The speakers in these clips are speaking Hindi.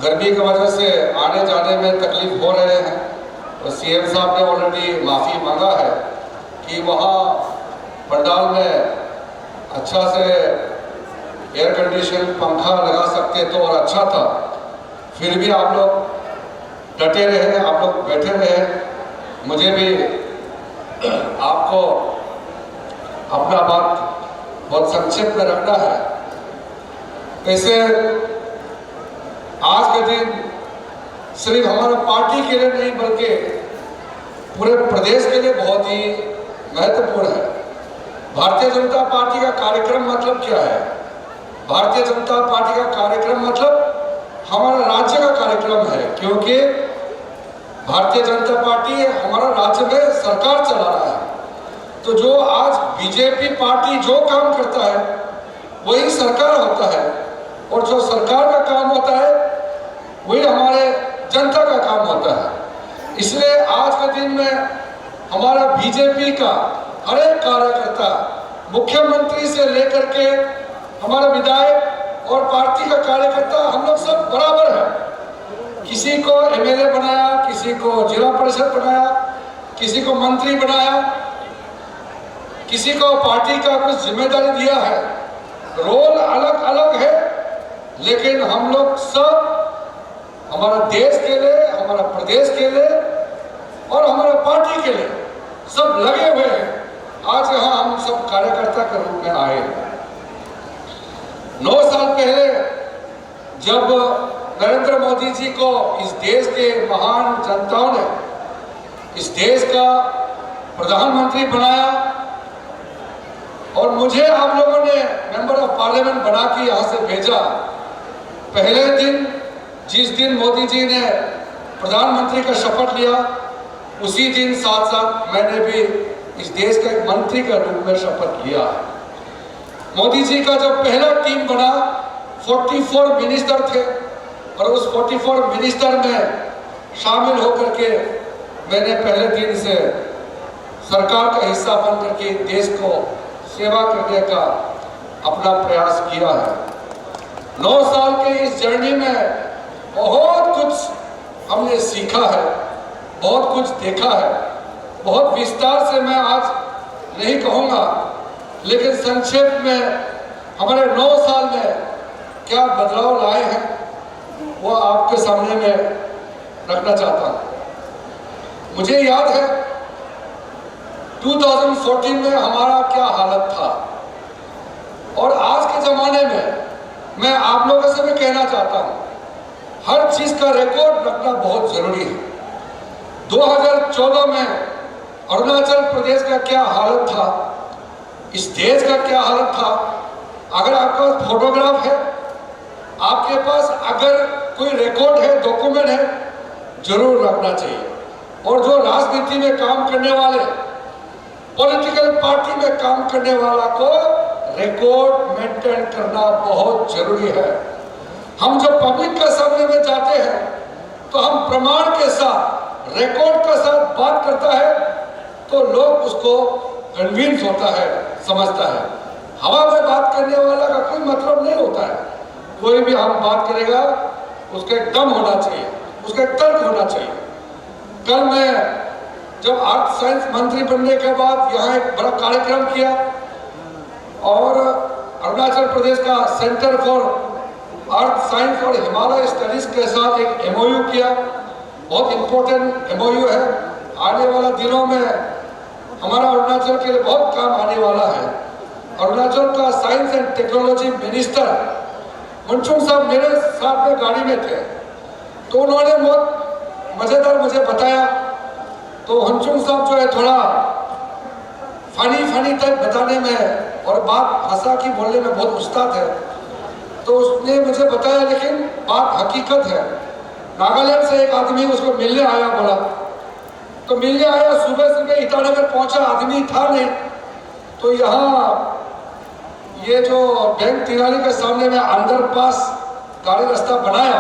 गर्मी की वजह से आने जाने में तकलीफ हो रहे हैं और सीएम साहब ने ऑलरेडी माफ़ी मांगा है कि वहाँ पंडाल में अच्छा से एयर कंडीशन पंखा लगा सकते तो और अच्छा था। फिर भी आप लोग डटे रहे, आप लोग बैठे रहे। मुझे भी आपको अपना बात बहुत संक्षिप्त में रखना है। वैसे आज के दिन सिर्फ हमारा पार्टी के लिए नहीं बल्कि पूरे प्रदेश के लिए बहुत ही महत्वपूर्ण है। भारतीय जनता पार्टी का कार्यक्रम मतलब क्या है? भारतीय जनता पार्टी का कार्यक्रम मतलब हमारा राज्य का कार्यक्रम है, क्योंकि भारतीय जनता पार्टी हमारा राज्य में सरकार चला रहा है। तो जो आज बीजेपी पार्टी जो काम करता है वही सरकार होता है, और जो सरकार का काम होता है वही हमारे जनता का काम होता है। इसलिए आज के दिन में हमारा बीजेपी का हर एक कार्यकर्ता, मुख्यमंत्री से लेकर के हमारा विधायक और पार्टी का कार्यकर्ता, हम लोग सब बराबर है। किसी को एमएलए बनाया, किसी को जिला परिषद बनाया, किसी को मंत्री बनाया, किसी को पार्टी का कुछ जिम्मेदारी दिया है। रोल अलग अलग है, लेकिन हम लोग सब हमारा देश के लिए, हमारा प्रदेश के लिए और हमारा पार्टी के लिए सब लगे हुए हैं। आज यहाँ हम सब कार्यकर्ता के रूप में आए। 9 साल पहले जब नरेंद्र मोदी जी को इस देश के महान जनताओं ने इस देश का प्रधानमंत्री बनाया और मुझे आप लोगों ने मेंबर ऑफ पार्लियामेंट बना के यहाँ से भेजा, पहले दिन जिस दिन मोदी जी ने प्रधानमंत्री का शपथ लिया, उसी दिन साथ साथ मैंने भी इस देश के एक मंत्री के रूप में शपथ लिया। मोदी जी का जब पहला टीम बना 44 मिनिस्टर थे और उस 44 मिनिस्टर में शामिल होकर के मैंने पहले दिन से सरकार का हिस्सा बन करके देश को सेवा करने का अपना प्रयास किया है। 9 साल के इस जर्नी में बहुत कुछ हमने सीखा है, बहुत कुछ देखा है। बहुत विस्तार से मैं आज नहीं कहूँगा, लेकिन संक्षेप में हमारे 9 साल में क्या बदलाव लाए हैं वो आपके सामने में रखना चाहता हूँ। मुझे याद है 2014 में हमारा क्या हालत था, और आज के ज़माने में मैं आप लोगों से भी कहना चाहता हूँ, हर चीज़ का रिकॉर्ड रखना बहुत ज़रूरी है। 2014 में अरुणाचल प्रदेश का क्या हालत था, इस देश का क्या हालत था। अगर आपके पास फोटोग्राफ है, आपके पास अगर कोई रिकॉर्ड है, डॉक्यूमेंट है, जरूर रखना चाहिए। और जो राजनीति में काम करने वाले, पॉलिटिकल पार्टी में काम करने वाला को रिकॉर्ड मेंटेन करना बहुत जरूरी है। हम जब पब्लिक के सामने में जाते हैं तो हम प्रमाण के साथ, रिकॉर्ड के साथ बात करता है तो लोग उसको कन्विंस होता है, समझता है। हवा में बात करने वाला का कोई मतलब नहीं होता है। कोई भी हम बात करेगा उसका एक दम होना चाहिए, उसका एक तर्क होना चाहिए। कल मैं जब आर्थ साइंस मंत्री बनने के बाद यहाँ एक बड़ा कार्यक्रम किया और अरुणाचल प्रदेश का सेंटर फॉर अर्थ साइंस और हिमालय स्टडीज के साथ एक एमओयू किया। बहुत इम्पोर्टेंट एमओयू है। आने वाला दिनों में हमारा अरुणाचल के लिए बहुत काम आने वाला है। अरुणाचल का साइंस एंड टेक्नोलॉजी मिनिस्टर मुनचुंग साहब मेरे साथ में गाड़ी में थे, तो उन्होंने बहुत मज़ेदार मुझे बताया। तो हुनचुंग साहब जो है थोड़ा फनी टाइप बताने में और बात भाषा की बोलने में बहुत उस्ताद है, तो उसने मुझे बताया, लेकिन बात हकीकत है। नागालैंड से एक आदमी उसको मिलने आया, बोला तो मिलने आया, सुबह ईटानगर पहुंचा, आदमी था नहीं। तो यहाँ ये जो बैंक तिराली के सामने में अंदर पास गाड़ी रास्ता बनाया,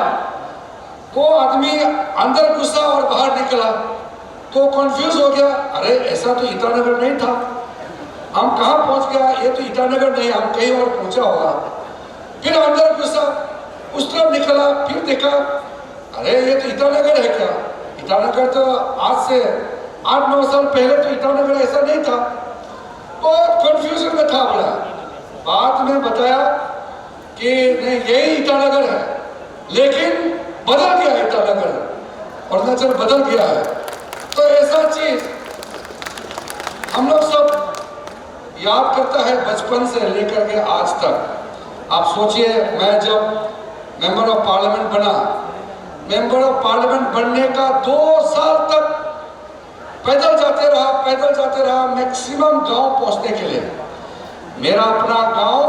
तो आदमी अंदर घुसा और बाहर निकला, तो कंफ्यूज हो गया, अरे ऐसा तो ईटानगर नहीं था, हम कहाँ पहुंच गया, ये तो ईटानगर नहीं, हम कहीं और पहुंचा होगा। फिर अंदर घुसा, उस तरफ निकला, फिर देखा अरे ये तो ईटानगर है क्या। ईटानगर तो आज से 8-9 साल पहले तो ईटानगर ऐसा नहीं था। बहुत कंफ्यूजन में था बड़ा। बाद में बताया कि नहीं यही ईटानगर है, लेकिन बदल गया ईटानगर, अरुणाचल बदल गया है। तो ऐसा चीज हम लोग सब याद करता है बचपन से लेकर के आज तक। आप सोचिए, मैं जब मेंबर ऑफ पार्लियामेंट बना, मेंबर ऑफ पार्लियामेंट बनने का 2 साल तक पैदल जाते रहा मैक्सिमम गांव पहुंचने के लिए। मेरा अपना गांव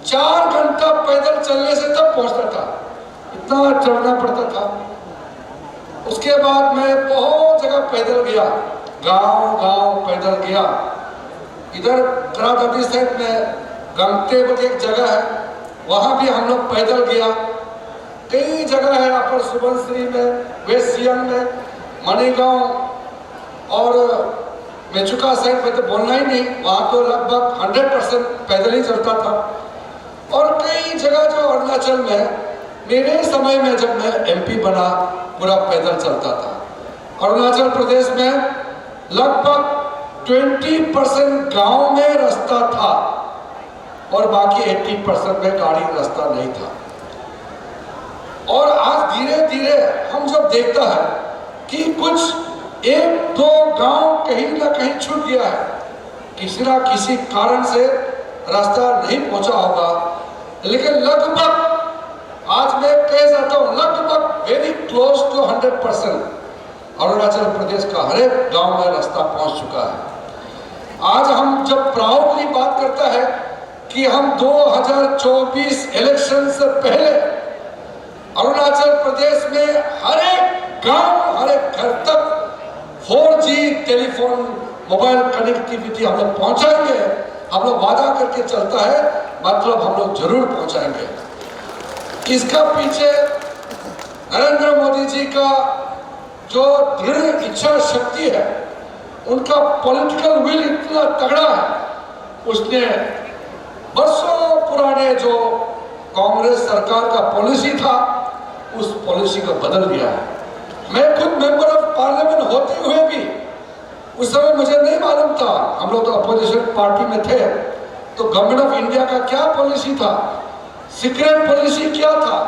4 घंटा पैदल चलने से तब पहुंचता था, इतना चढ़ना पड़ता था। उसके बाद मैं बहुत जगह पैदल गया, गांव पैदल गया। इधर करादादी साइड में गंगते बोल एक जगह है, वहां भी हम लोग पैदल गया। कई जगह है, अपर सुबनसिरी में, वेस्ट सियांग में, मणिगांव और मेचुका साइड में तो बोलना ही नहीं, वहां तो लगभग 100% पैदल ही चलता था। और कई जगह जो अरुणाचल में मेरे समय में जब मैं एमपी बना, पूरा पैदल चलता था। अरुणाचल प्रदेश में लगभग 20% गांव में रास्ता था और बाकी 80% में गाड़ी रास्ता नहीं था। और आज धीरे धीरे हम जब देखता है कि कुछ 1-2 गांव कहीं ना कहीं छूट गया है, किसी ना किसी कारण से रास्ता नहीं पहुंचा होगा, लेकिन लगभग आज मैं कह जाता हूं लगभग very close to 100% Arunachal Pradesh का हर एक गांव में रास्ता पहुंच चुका है। आज हम जब प्राउडली बात करता है कि हम 2024 इलेक्शन से पहले अरुणाचल प्रदेश में हर एक गांव, हर एक घर तक 4G टेलीफोन मोबाइल कनेक्टिविटी हम लोग पहुंचाएंगे। हम लोग वादा करके चलता है, मतलब हम लोग जरूर पहुंचाएंगे। इसका पीछे नरेंद्र मोदी जी का जो दृढ़ इच्छा शक्ति है, उनका पॉलिटिकल विल इतना तगड़ा है, उसने वर्षों पुराने जो कांग्रेस सरकार का पॉलिसी था, उस पॉलिसी को बदल दिया है। मैं खुद मेंबर ऑफ पार्लियामेंट होते हुए भी उस समय मुझे नहीं मालूम था, हम लोग तो अपोजिशन पार्टी में थे, तो गवर्नमेंट ऑफ इंडिया का क्या पॉलिसी था, सीक्रेट पॉलिसी क्या था,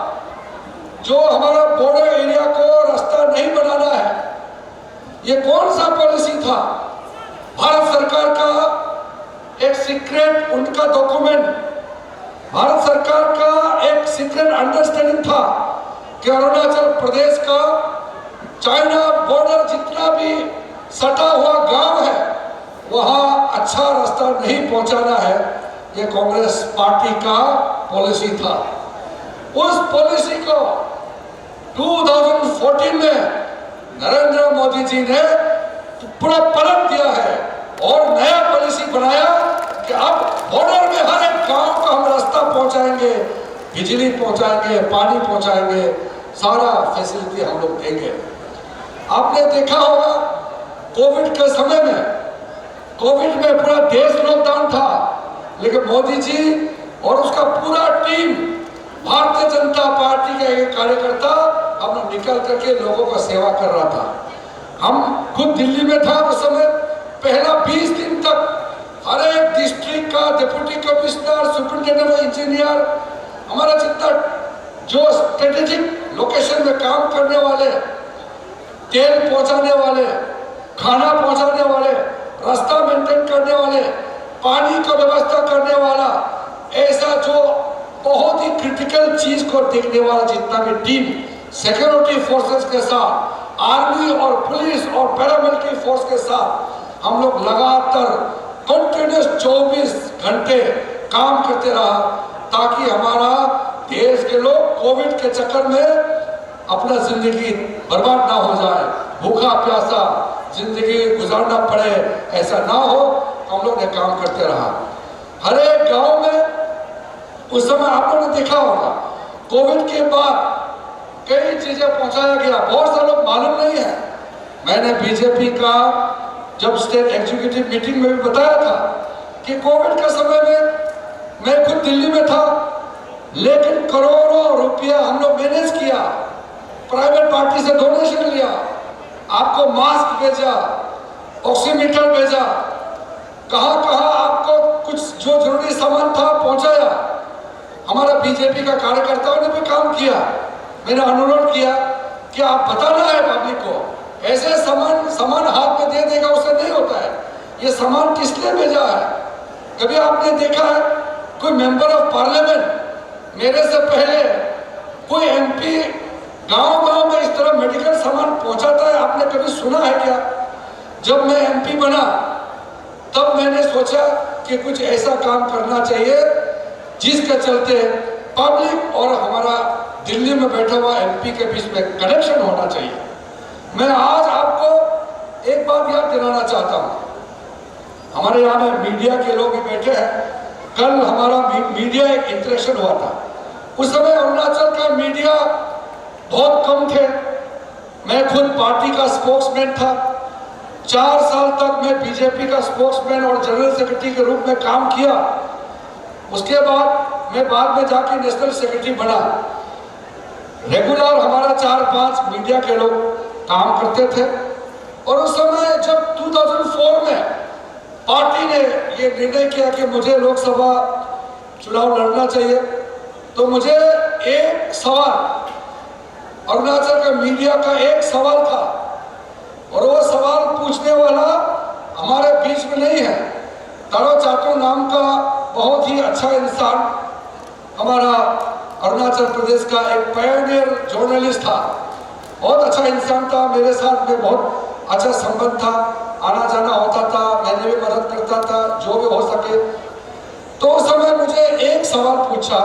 जो हमारा बॉर्डर एरिया को रास्ता नहीं बनाना है, ये कौन सा पॉलिसी था। भारत सरकार का एक सीक्रेट उनका डॉक्यूमेंट, भारत सरकार का एक सीक्रेट अंडरस्टैंडिंग था कि अरुणाचल प्रदेश का चाइना बॉर्डर जितना भी सटा हुआ गांव है, वहां अच्छा रास्ता नहीं पहुंचाना है। ये कांग्रेस पार्टी का पॉलिसी था। उस पॉलिसी को 2014 में नरेंद्र मोदी जी ने पूरा पलट दिया है और नया पॉलिसी बनाया कि अब बॉर्डर में हर एक गांव को हम रास्ता पहुंचाएंगे, बिजली पहुंचाएंगे, पानी पहुंचाएंगे, सारा फैसिलिटी हम लोग देंगे। आपने देखा होगा कोविड के समय में, कोविड में पूरा देश लॉकडाउन था, लेकिन मोदी जी और उसका पूरा टीम, भारतीय जनता पार्टी का एक कार्यकर्ता, हम लोग निकल करके लोगों का सेवा कर रहा था। हम खुद दिल्ली में था उस समय, पहला 20 दिन तक हर एक डिस्ट्रिक्ट का डिप्टी कमिश्नर, सुपरिटेंडेंट इंजीनियर, हमारा जितना जो स्ट्रेटेजिक लोकेशन में काम करने वाले, तेल पहुंचाने वाले, खाना पहुंचाने वाले, रास्ता मेंटेन करने वाले, पानी का व्यवस्था करने वाला, ऐसा जो बहुत ही क्रिटिकल चीज को देखने वाला जितना भी टीम, सिक्योरिटी फोर्सेस के साथ, आर्मी और पुलिस और पैरामिलिट्री फोर्स के साथ हम लोग लगातार कंटिन्यूस 24 घंटे काम करते रहा, ताकि हमारा देश के लोग कोविड के चक्कर में अपना जिंदगी बर्बाद ना हो जाए, भूखा प्यासा जिंदगी गुजारना पड़े, ऐसा ना हो। हम लोग ने काम करते रहा हर एक गांव में। उस समय आप लोगों ने देखा होगा कोविड के बाद कई चीजें पहुंचाया गया, बहुत सारे लोग मालूम नहीं है। मैंने बीजेपी का जब स्टेट एग्जीक्यूटिव मीटिंग में भी बताया था कि कोविड के समय में मैं खुद दिल्ली में था, लेकिन करोड़ों रुपया हम लोग मैनेज किया, प्राइवेट पार्टी से डोनेशन लिया, आपको मास्क भेजा, ऑक्सीमीटर भेजा, कहां कहां आपको कुछ जो जरूरी सामान था पहुंचाया। हमारा बीजेपी का कार्यकर्ताओं ने भी काम किया। मैंने अनुरोध किया कि आप बताना है पब्लिक को, ऐसे सामान हाथ में दे देगा उससे नहीं होता है, ये सामान किस लिए भेजा है। कभी आपने देखा है कोई मेंबर ऑफ पार्लियामेंट मेरे से पहले कोई एमपी गांव-गांव में इस तरह मेडिकल सामान पहुंचाता है? आपने कभी सुना है क्या? जब मैं एमपी बना तब मैंने सोचा कि कुछ ऐसा काम करना चाहिए जिसके चलते पब्लिक और हमारा दिल्ली में बैठा हुआ एमपी के बीच में कनेक्शन होना चाहिए। मैं आज आपको एक बात याद दिलाना चाहता हूं, हमारे यहाँ में मीडिया के लोग भी बैठे हैं। कल हमारा मीडिया एक इंटरेक्शन हुआ था। उस समय अरुणाचल का मीडिया बहुत कम थे। मैं खुद पार्टी का स्पोक्समैन था। 4 साल तक मैं बीजेपी का स्पोक्समैन और जनरल सेक्रेटरी के रूप में काम किया। उसके बाद मैं बाद में जाके नेशनल सेक्रेटरी बना। रेगुलर हमारा 4-5 मीडिया के लोग काम करते थे। और उस समय जब 2004 में पार्टी ने ये निर्णय किया कि मुझे लोकसभा चुनाव लड़ना चाहिए, तो मुझे एक सवाल, अरुणाचल का मीडिया का एक सवाल था, और वो सवाल पूछने वाला हमारे बीच में नहीं है। तारो चाटो नाम का बहुत ही अच्छा इंसान, हमारा अरुणाचल प्रदेश का एक पायनियर जर्नलिस्ट था, बहुत अच्छा इंसान था। मेरे साथ में बहुत अच्छा संबंध था, आना जाना होता था, मैंने भी मदद करता था जो भी हो सके। तो उस समय मुझे एक सवाल पूछा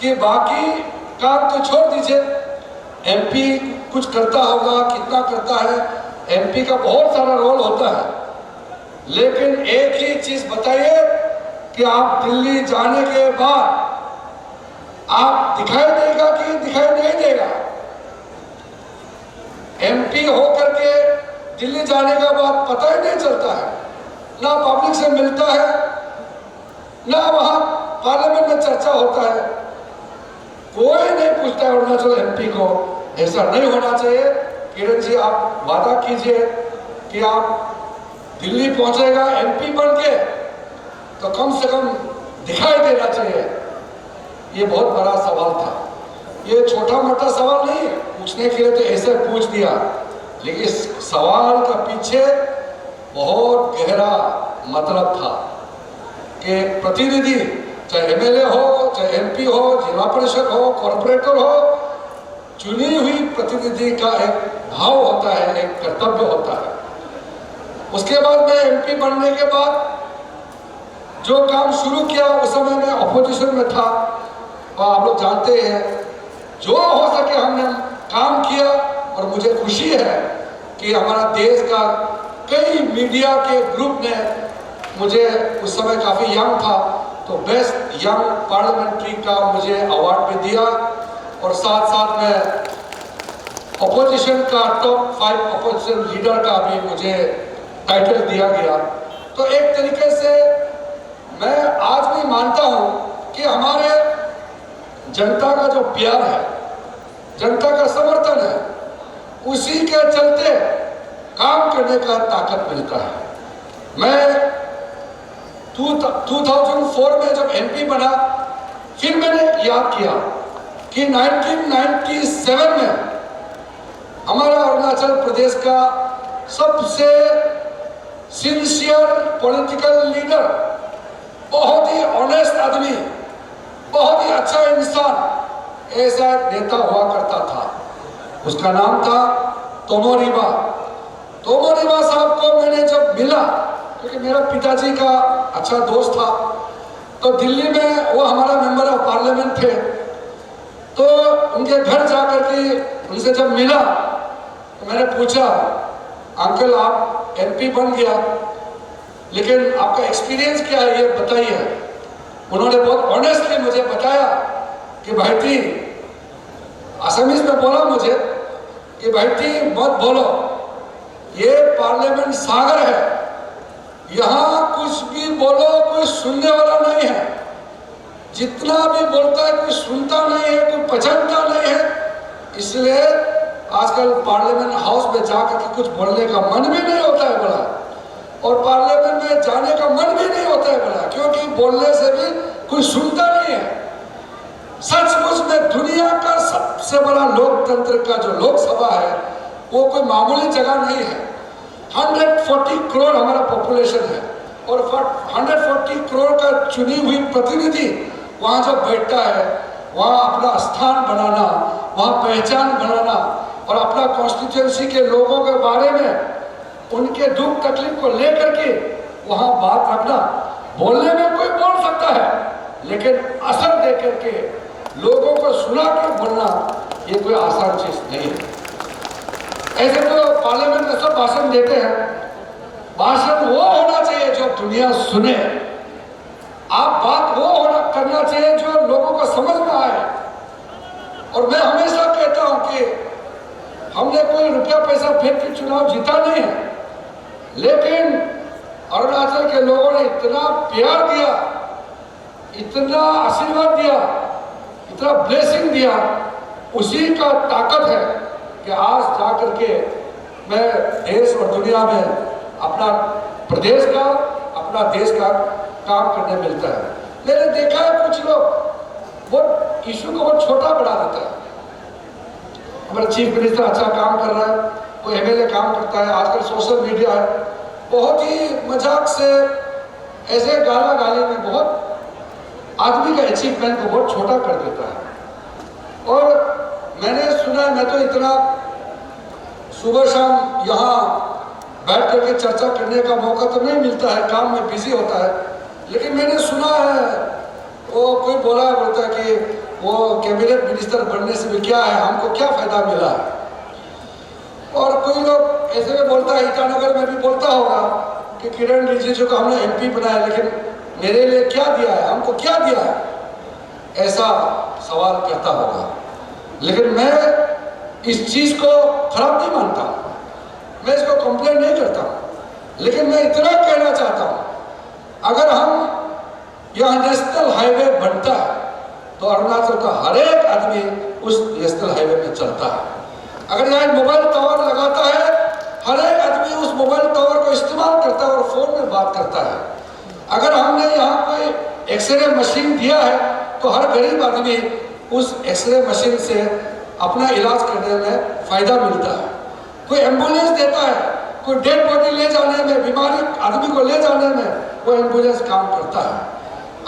कि बाकी काम तो छोड़ दीजिए, एमपी कुछ करता होगा, कितना करता है, एमपी का बहुत सारा रोल होता है, लेकिन एक ही चीज बताइए कि आप दिल्ली जाने के बाद आप दिखाई देगा कि दिखाई नहीं देगा। एमपी होकर के दिल्ली जाने के बाद पता ही नहीं चलता है, ना पब्लिक से मिलता है, ना वहां पार्लियामेंट में चर्चा होता है। कोई नहीं पूछता है अरुणाचल एमपी को। ऐसा नहीं होना चाहिए। किरण जी, आप वादा कीजिए कि आप दिल्ली पहुंचेगा एमपी बन के तो कम से कम दिखाई देना चाहिए। ये बहुत बड़ा सवाल था, ये छोटा मोटा सवाल नहीं है। पूछने के लिए तो ऐसे पूछ दिया, लेकिन इस सवाल का पीछे बहुत गहरा मतलब था कि प्रतिनिधि, चाहे एमएलए हो, चाहे एमपी हो, जिला परिषद हो, कॉर्पोरेटर हो, चुनी हुई प्रतिनिधि का एक भाव होता है, एक कर्तव्य होता है। उसके बाद मैं एमपी बनने के बाद जो काम शुरू किया, उस समय मैं अपोजिशन में था, और आप लोग जानते हैं जो हो सके हमने काम किया। और मुझे खुशी है कि हमारा देश का कई मीडिया के ग्रुप ने मुझे, उस समय काफ़ी यंग था, तो बेस्ट यंग पार्लियामेंट्री का मुझे अवार्ड भी दिया। और साथ साथ में अपोजिशन का टॉप 5 अपोजिशन लीडर का भी मुझे टाइटल दिया गया। तो एक तरीके से मैं आज भी मानता हूं कि हमारे जनता का जो प्यार है, जनता का समर्थन है, उसी के चलते काम करने का ताकत मिलता है। मैं 2004 में जब एमपी बना, फिर मैंने याद किया कि 1997 में हमारा अरुणाचल प्रदेश का सबसे सिंसियर पॉलिटिकल लीडर, बहुत ही ऑनेस्ट आदमी, बहुत ही अच्छा इंसान, ऐसा नेता हुआ करता था। उसका नाम था तोमो रिबा। तोमो रिबा साहब को मैंने जब मिला, क्योंकि मेरा पिताजी का अच्छा दोस्त था, तो दिल्ली में वो हमारा मेंबर ऑफ पार्लियामेंट थे, तो उनके घर जाकर के उनसे जब मिला तो मैंने पूछा, अंकल आप एमपी बन गया, लेकिन आपका एक्सपीरियंस क्या है ये बताइए। उन्होंने बहुत ऑनेस्टली मुझे बताया कि भाईटी, असमीज में बोला मुझे कि भाईटी मत बोलो, ये पार्लियामेंट सागर है, यहाँ कुछ भी बोलो कोई सुनने वाला नहीं है। जितना भी बोलता है कोई सुनता नहीं है, कोई पहचानता नहीं है। इसलिए आजकल पार्लियामेंट हाउस में जाकर के कुछ बोलने का मन भी नहीं होता है बोला, और पार्लियामेंट में जाने का मन भी नहीं होता है बोला, क्योंकि बोलने से भी कोई सुनता नहीं है। सचमुच में दुनिया का सबसे बड़ा लोकतंत्र का जो लोकसभा है वो कोई मामूली जगह नहीं है। 140 करोड़ हमारा पॉपुलेशन है, और 140 करोड़ का चुनी हुई प्रतिनिधि वहाँ जब बैठता है, वहाँ अपना स्थान बनाना, वहाँ पहचान बनाना, और अपना कॉन्स्टिट्यूएंसी के लोगों के बारे में उनके दुख तकलीफ को लेकर के वहाँ बात रखना। बोलने में कोई बोल सकता है, लेकिन असर दे करके लोगों को सुना के बोलना ये कोई आसान चीज नहीं है। ऐसे तो पार्लियामेंट में सब भाषण देते हैं, भाषण वो होना चाहिए जो दुनिया सुने। आप बात वो होना करना चाहिए जो लोगों को समझ में आए। और मैं हमेशा कहता हूं कि हमने कोई रुपया पैसा फेंक के चुनाव जीता नहीं है, लेकिन अरुणाचल के लोगों ने इतना प्यार दिया, इतना आशीर्वाद दिया, इतना ब्लेसिंग दिया, उसी का ताकत है कि आज जाकर के मैं देश और दुनिया में अपना प्रदेश का, अपना देश का काम करने मिलता है। लेकिन देखा है कुछ लोग वो इशू को बहुत छोटा बढ़ा देता है। हमारा चीफ मिनिस्टर अच्छा काम कर रहा है, वो एमएलए काम करता है, आजकल सोशल मीडिया है, बहुत ही मजाक से ऐसे गाला गाली में बहुत आदमी का अचीवमेंट को बहुत छोटा कर देता है। और मैंने सुना है, मैं तो इतना सुबह शाम यहाँ बैठ करके चर्चा करने का मौका तो नहीं मिलता है, काम में बिजी होता है, लेकिन मैंने सुना है वो कोई बोलता है कि वो कैबिनेट मिनिस्टर बनने से भी क्या है, हमको क्या फायदा मिला है। और कोई लोग ऐसे में बोलता है, ईटानगर में भी बोलता होगा कि किरण रिजिजू को हमने एमपी बनाया, लेकिन मेरे लिए क्या दिया है, हमको क्या दिया है, ऐसा सवाल करता होगा। लेकिन मैं इस चीज को खराब नहीं मानता, मैं इसको कंप्लेन नहीं करता, लेकिन मैं इतना कहना चाहता हूं, अगर हम यहाँ नेशनल हाईवे बनता है तो अरुणाचल का हर एक आदमी उस नेशनल हाईवे में चलता है। अगर यहाँ मोबाइल टावर लगाता है, हर एक आदमी उस मोबाइल टावर को इस्तेमाल करता है और फोन में बात करता है। अगर हमने यहाँ कोई एक्सरे मशीन दिया है तो हर गरीब आदमी उस एक्सरे मशीन से अपना इलाज करने में फायदा मिलता है। कोई एम्बुलेंस देता है, कोई डेड बॉडी ले जाने में, बीमारी आदमी को ले जाने में वो एम्बुलेंस काम करता है।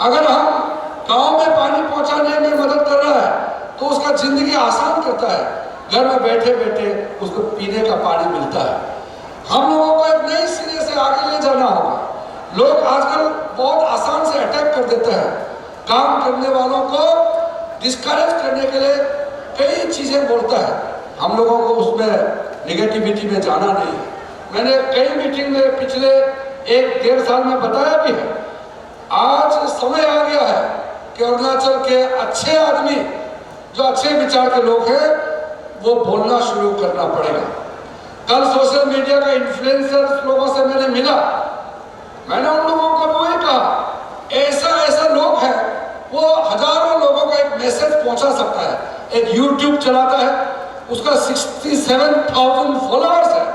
अगर हम गांव में पानी पहुंचाने में मदद कर रहा है तो उसका जिंदगी आसान करता है, घर में बैठे बैठे उसको पीने का पानी मिलता है। हम लोगों को एक नई सिरे से आगे ले जाना होगा। लोग आजकल बहुत आसान से अटैक कर देते हैं, काम करने वालों को डिस्करेज करने के लिए कई चीजें बोलता है। हम लोगों को उसमें निगेटिविटी में जाना नहीं है। मैंने कई मीटिंग में पिछले 1-1.5 साल में बताया भी है। आज समय आ गया है कि अरुणाचल के अच्छे आदमी, जो अच्छे विचार के लोग हैं, वो बोलना शुरू करना पड़ेगा। कल सोशल मीडिया का इन्फ्लुएंसर लोगों से मैंने मिला, मैंने उन लोगों को वही कहा, ऐसा ऐसा लोग हैं वो हजारों लोगों का एक मैसेज पहुंचा सकता है। एक यूट्यूब चलाता है, उसका 67,000 फॉलोअर्स है,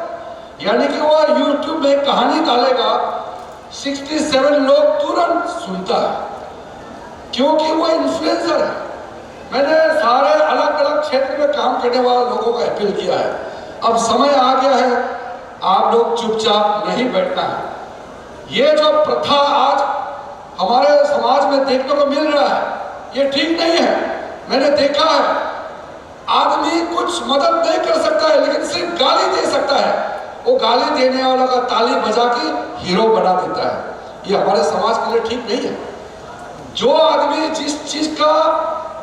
यानी कि वो यूट्यूब में कहानी डालेगा, 67 लोग तुरंत सुनता है, क्योंकि वो इन्फ्लुएंसर है। मैंने सारे अलग अलग क्षेत्र में काम करने वाले लोगों को अपील किया है, अब समय आ गया है, आप लोग चुपचाप नहीं बैठना है। ये जो प्रथा आज हमारे समाज में देखने को मिल रहा है, ये ठीक नहीं है। मैंने देखा है, आदमी कुछ मदद नहीं कर सकता है, लेकिन सिर्फ गाली दे सकता है। वो गाली देने वाला का ताली बजा के हीरो बना देता है। ये हमारे समाज के लिए ठीक नहीं है। जो आदमी जिस चीज का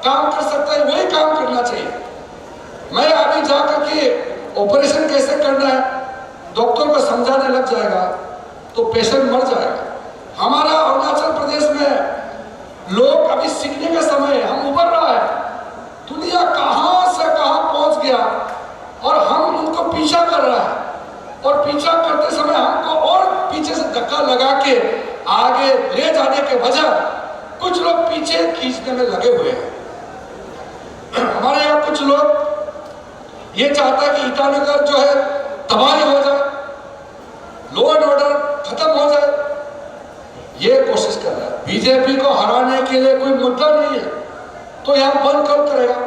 काम कर सकता है वही काम करना चाहिए। मैं अभी जाकर के ऑपरेशन कैसे करना है डॉक्टर को समझाने लग जाएगा तो पेशेंट मर जाएगा। हमारा अरुणाचल प्रदेश में लोग अभी सीखने का समय है, हम उभर रहा है। दुनिया कहां से कहां पहुंच गया और हम उनको पीछा कर रहा है, और पीछा करते समय हमको और पीछे से धक्का लगा के आगे ले जाने के वजह कुछ लोग पीछे खींचने में लगे हुए हैं। हमारे यहाँ कुछ लोग ये चाहता है कि ईटानगर जो है तबाही हो जाए, लॉ एंड ऑर्डर खत्म हो जाए, ये कोशिश कर रहा है। बीजेपी को हराने के लिए कोई मुद्दा नहीं है तो यहाँ बंद कर करेगा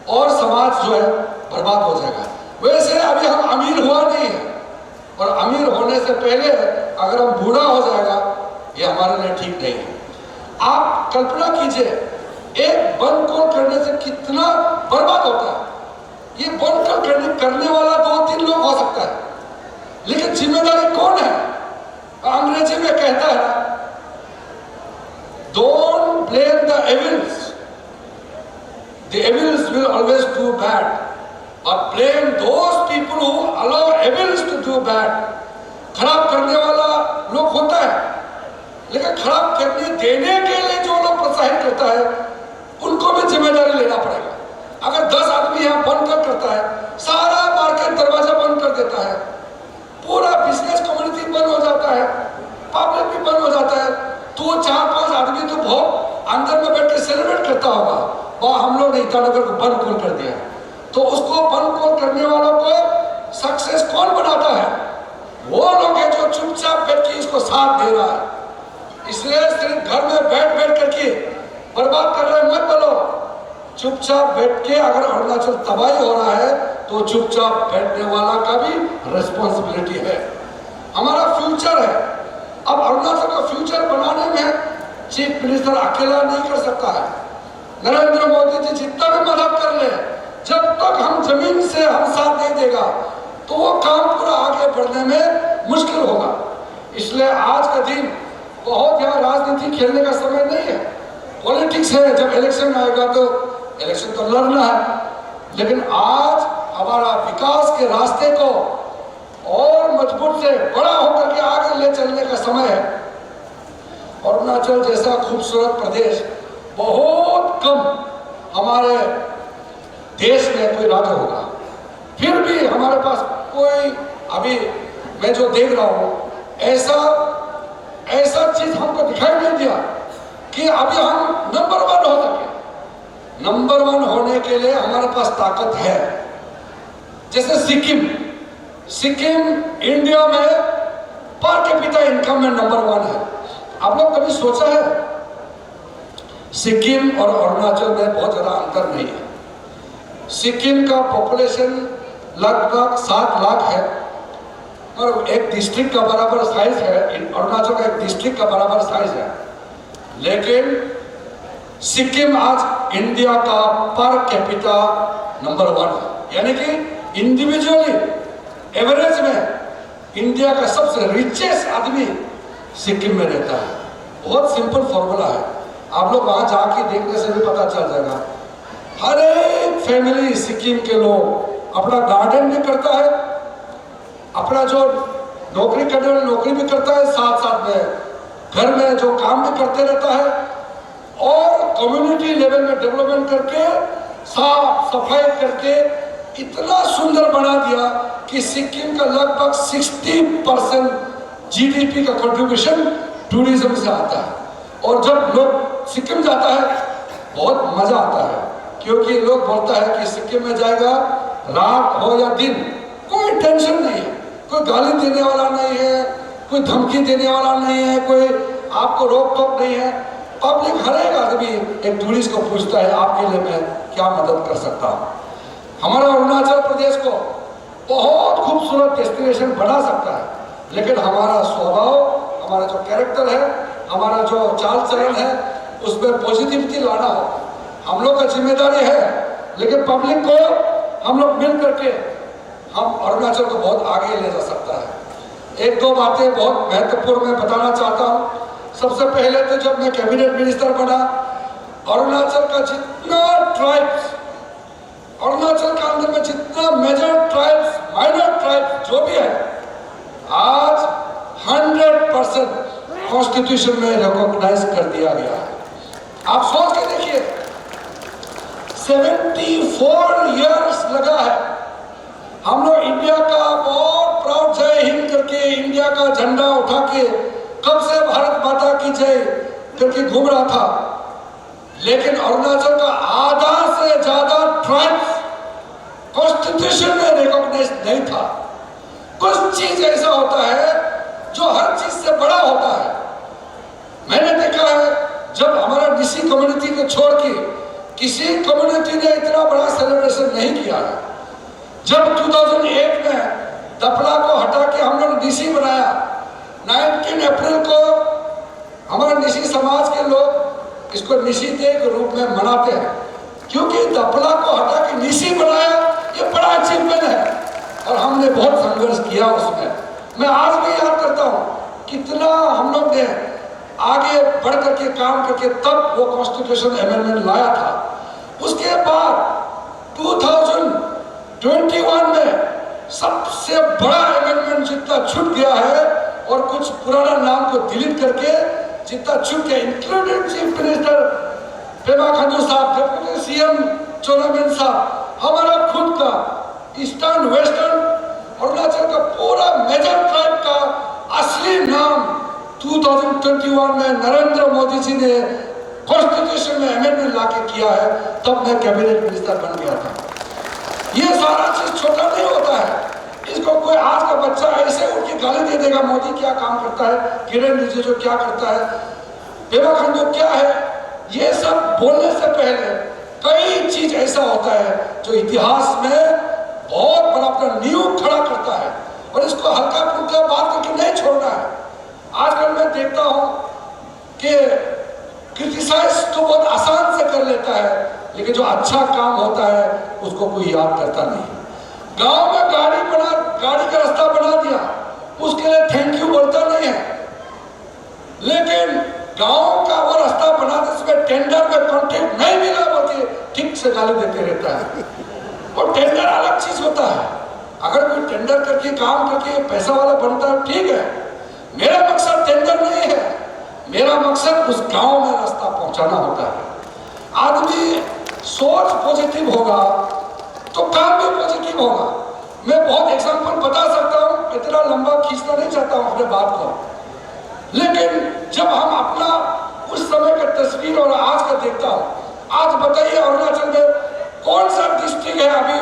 और समाज जो है बर्बाद हो जाएगा। वैसे अभी हम अमीर हुआ नहीं है और अमीर होने से पहले अगर हम बूढ़ा हो जाएगा ये हमारे लिए ठीक नहीं है। आप कल्पना कीजिए एक बंद कॉल करने से कितना बर्बाद होता है। ये बंद कॉल करने वाला 2-3 लोग हो सकता है, लेकिन जिम्मेदारी कौन है? अंग्रेजी में कहता है don't blame the evils, the evils will always do bad, but blame those people who allow evils to do bad। खराब करने वाला लोग होता है, लेकिन खराब करने देने के लिए जो लोग प्रोत्साहित करता है उनको भी जिम्मेदारी लेना पड़ेगा। अगर 10 आदमी यहाँ बंद करता है, सारा मार्केट दरवाजा बंद कर देता है, पूरा बिजनेस कम्युनिटी बंद हो जाता है, पब्लिक भी बंद हो जाता है, तो 4-5 आदमी तो बहुत अंदर में बैठ के सेलिब्रेट करता होगा, वह हम लोग ने ईटानगर को बंद कौन कर दिया। तो उसको बंद कौन करने वालों को सक्सेस कौन बनाता है? वो लोग हैं जो चुपचाप बैठ के इसको साथ दे रहा है। इसलिए सिर्फ घर में बैठ करके बर्बाद कर रहे मत बोलो। चुपचाप बैठ के अगर अरुणाचल तबाही हो रहा है तो चुपचाप बैठने वाला का भी रिस्पॉन्सिबिलिटी है। हमारा फ्यूचर है। अब अरुणाचल का फ्यूचर बनाने में चीफ मिनिस्टर अकेला नहीं कर सकता है। नरेंद्र मोदी जी जितना भी मदद कर ले, जब तक हम जमीन से हम साथ नहीं देगा तो वो काम पूरा आगे बढ़ने में मुश्किल होगा। इसलिए आज का दिन बहुत यहाँ राजनीति खेलने का समय नहीं है। पॉलिटिक्स है, जब इलेक्शन आएगा तो इलेक्शन तो लड़ना है, लेकिन आज हमारा विकास के रास्ते को और मजबूत से बड़ा होकर के आगे ले चलने का समय है। अरुणाचल जैसा खूबसूरत प्रदेश बहुत कम हमारे देश में कोई राज्य होगा। फिर भी हमारे पास कोई, अभी मैं जो देख रहा हूँ ऐसा चीज हमको दिखाई नहीं दिया कि अभी हम नंबर 1 हो सके। नंबर 1 होने के लिए हमारे पास ताकत है। जैसे सिक्किम इंडिया में पर कैपिटा इनकम में नंबर 1 है। आप लोग कभी सोचा है? सिक्किम और अरुणाचल में बहुत ज्यादा अंतर नहीं है। सिक्किम का पॉपुलेशन लगभग 7 लाख है और एक डिस्ट्रिक्ट का बराबर साइज है। अरुणाचल का एक डिस्ट्रिक्ट का बराबर साइज है, लेकिन सिक्किम आज इंडिया का पर कैपिटा नंबर 1 है। यानी कि इंडिविजुअली एवरेज में इंडिया का सबसे रिचेस्ट आदमी सिक्किम में रहता है। बहुत सिंपल फॉर्मूला है, आप लोग वहां जाके देखने से भी पता चल जाएगा। हर एक फैमिली सिक्किम के लोग अपना गार्डन भी करता है, अपना जो नौकरी करने वाला नौकरी भी करता है, साथ साथ में घर में जो काम भी करते रहता है और कम्युनिटी लेवल में डेवलपमेंट करके साफ सफाई करके इतना सुंदर बना दिया कि सिक्किम का लगभग 60% जीडीपी का कंट्रीब्यूशन टूरिज्म से आता है। और जब लोग सिक्किम जाता है बहुत मजा आता है, क्योंकि लोग बोलता है कि सिक्किम में जाएगा, रात हो या दिन कोई टेंशन नहीं है, कोई गाली देने वाला नहीं है, कोई धमकी देने वाला नहीं है, कोई आपको रोक टोक नहीं है। पब्लिक हर एक आदमी एक टूरिस्ट को पूछता है आपके लिए मैं क्या मदद कर सकता हूँ। हमारा अरुणाचल प्रदेश को बहुत खूबसूरत डेस्टिनेशन बना सकता है, लेकिन हमारा स्वभाव, हमारा जो कैरेक्टर है, हमारा जो चाल चलन है, उसमें पॉजिटिविटी लाना हो। हम लोग का जिम्मेदारी है, लेकिन पब्लिक को हम लोग मिल करके हम अरुणाचल को बहुत आगे ले जा सकता है। 1-2 बातें बहुत महत्वपूर्ण मैं बताना चाहता हूँ। सबसे पहले तो जब मैं कैबिनेट मिनिस्टर बना, अरुणाचल का जितना ट्राइब्स, अरुणाचल के अंदर में जितना मेजर ट्राइब्स, माइनर ट्राइब्स जो भी है, आज 100% कॉन्स्टिट्यूशन में रिकॉग्नाइज कर दिया गया है। आप सोच के देखिए, 74 इयर्स लगा है। हम लोग इंडिया का बहुत प्राउड जय हिंद करके इंडिया का झंडा उठा के कब से भारत माता की जय करके घूम रहा था, लेकिन अरुणाचल का आधा से ज्यादा ट्राइब्स कॉन्स्टिट्यूशन में रिकॉग्नाइज नहीं था। कुछ चीज ऐसा होता है जो हर चीज से बड़ा होता है। मैंने देखा है जब हमारा निसी कम्युनिटी को छोड़ के किसी कम्युनिटी ने इतना बड़ा सेलिब्रेशन नहीं किया है। जब 2008 में दपला को हटा के हम लोग निसी बनाया, 19 अप्रैल को हमारे निसी समाज के लोग इसको निसी डे के रूप में मनाते हैं, क्योंकि दपला को हटा के निसी बनाया, ये बड़ा अचीवमेंट है और हमने बहुत संघर्ष किया उसमें। मैं आज भी याद करता हूँ कितना हम लोग ने आगे बढ़ करके काम करके तब वो कॉन्स्टिट्यूशन अमेंडमेंट लाया था। उसके बाद 2021 में सबसे बड़ा अमेंडमेंट जितना छूट गया है और कुछ पुराना नाम को डिलीट करके जितना छूट गया, including chief minister Pema Khandu साहब, डिप्टी सीएम चोनामेन साहब, हमारा खुद का ईस्टर्न वेस्टर्न अरुणाचल का पूरा मेजर ट्राइब का असली नाम 2021 में नरेंद्र मोदी जी ने कॉन्स्टिट्यूशन में अमेंडमेंट लाके किया है, तब मैं कैबिनेट मिनिस्टर बन गया था। ये सारा चीज छोटा नहीं होता है। इसको कोई आज का बच्चा ऐसे उठ के गाली दे देगा, मोदी क्या काम करता है, किरण रिजिजू क्या करता है, पेमा खांडू क्या है, ये सब बोलने से पहले कई चीज ऐसा होता है जो इतिहास में बहुत बड़ा अपना नींव खड़ा करता है और इसको हल्का फुल्का बात करके नहीं छोड़ना है। आजकल मैं देखता हूं कि क्रिटिसाइज तो बहुत आसान से कर लेता है, लेकिन जो अच्छा काम होता है उसको कोई याद करता नहीं। गांव में गाड़ी का रास्ता बना दिया, उसके लिए थैंक यू बोलता नहीं है, लेकिन गांव का वो रास्ता बनाने से टेंडर में कॉन्ट्रैक्ट नहीं मिला बोलते ठीक से गाली देते रहता है। और टेंडर अलग चीज होता है। अगर कोई टेंडर करके काम करके पैसा वाला बनता है ठीक है, मेरा मकसद टेंडर नहीं है, मेरा मकसद उस गांव में रास्ता पहुंचाना होता है। आदमी सोच पॉजिटिव होगा तो काम भी पॉजिटिव होगा। मैं बहुत एग्जांपल बता सकता हूं, इतना लंबा खींचना नहीं चाहता हूं अपने बात को, लेकिन जब हम अपना उस समय का तस्वीर और आज का देखता हूं, आज बताइए अरुणाचल में कौन सा डिस्ट्रिक्ट है अभी